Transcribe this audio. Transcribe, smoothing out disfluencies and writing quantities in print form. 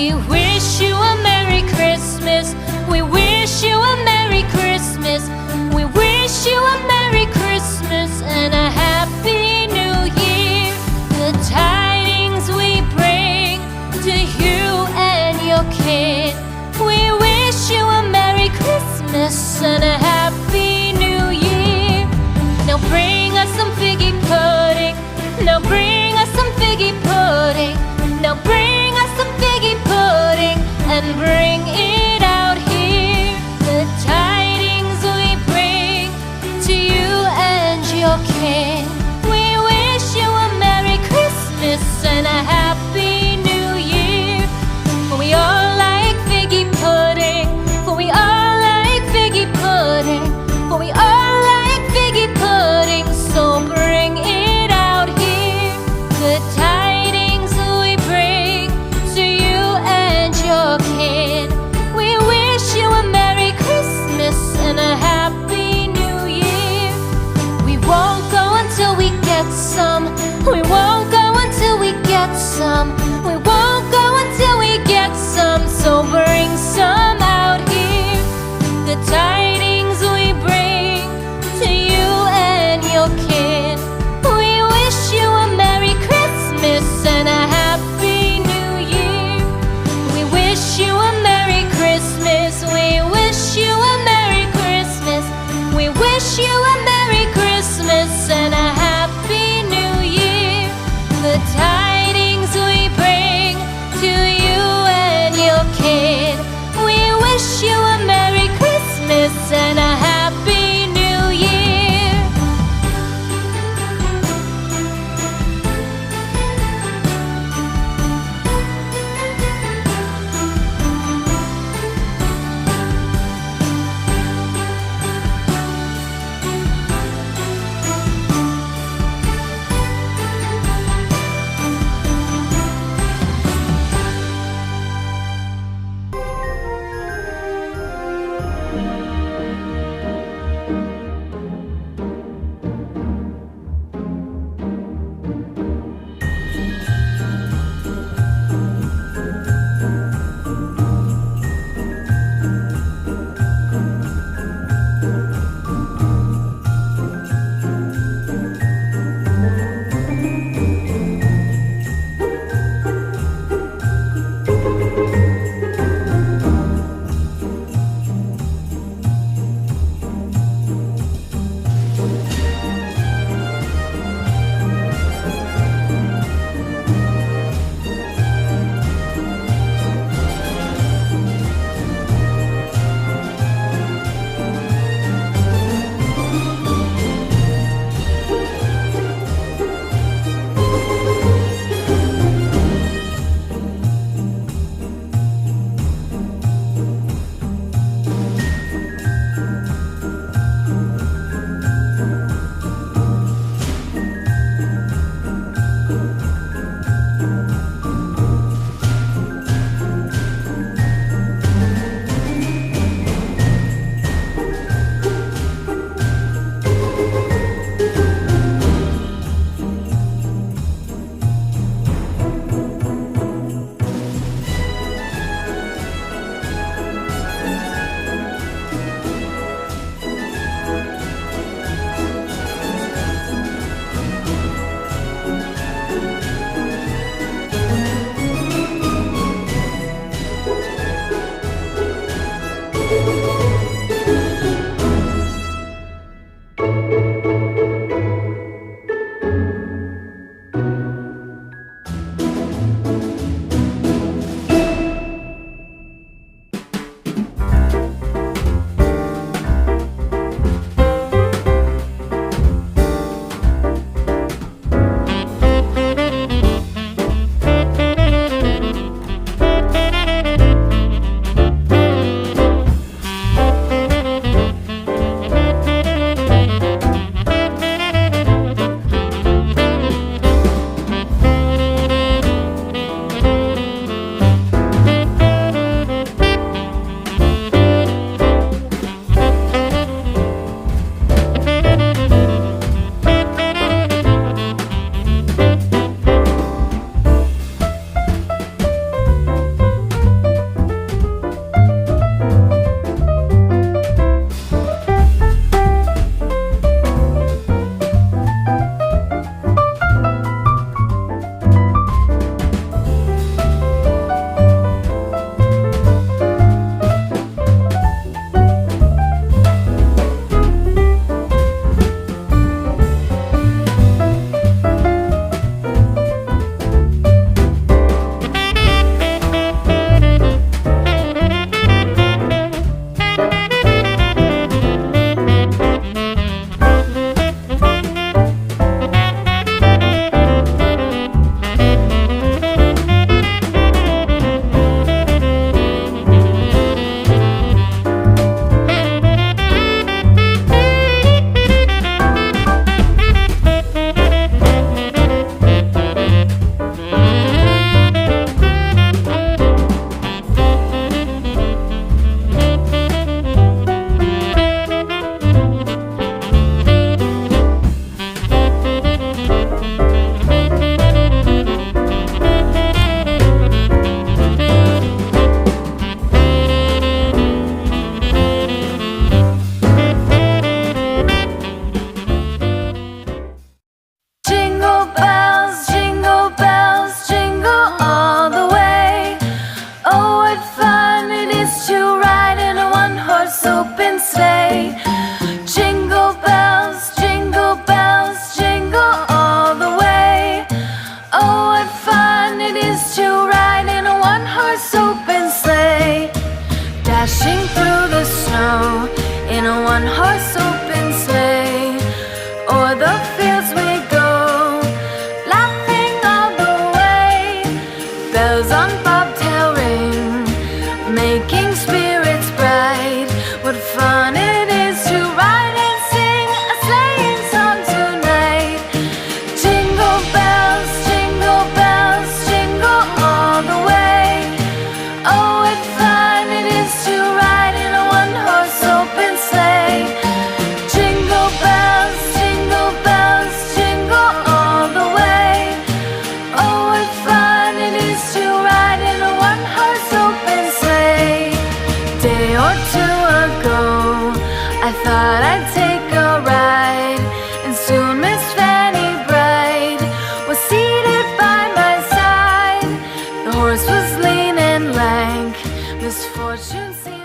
We wish you a Merry Christmas. We wish you a Merry Christmas. We wish you a Merry Christmas and a Happy New Year. The tidings we bring to you and your kid. We wish you a Merry Christmas and a Happy New Year. Now bring us some figgy pudding. Now bring us some figgy pudding. Now bring us some figgy pudding and bring it out here. The tidings we bring to you and your kin. We wish you a Merry Christmas and a Happy New Year. For we all like figgy pudding. For we all like figgy pudding. For we all like figgy pudding. So bring it out here. The tidings we bring sleigh. Jingle bells, jingle all the way. Oh, what fun it is to ride in a one-horse open sleigh. Dashing through the snow in a one-horse open sleigh. O'er the fields we go, laughing all the way. Bells on bobtail ring, making spirits bright. What fun it is to ride and sing a sleighing song tonight. Jingle bells, jingle all the way. Oh, what fun it is to ride in a one-horse open sleigh. Jingle bells, jingle all the way. Oh, what fun it is to ride in a one-horse open sleigh. Day or two ago, I thought I'd take a ride, and soon Miss Fanny Bright was seated by my side. The horse was lean and lank, misfortune seemed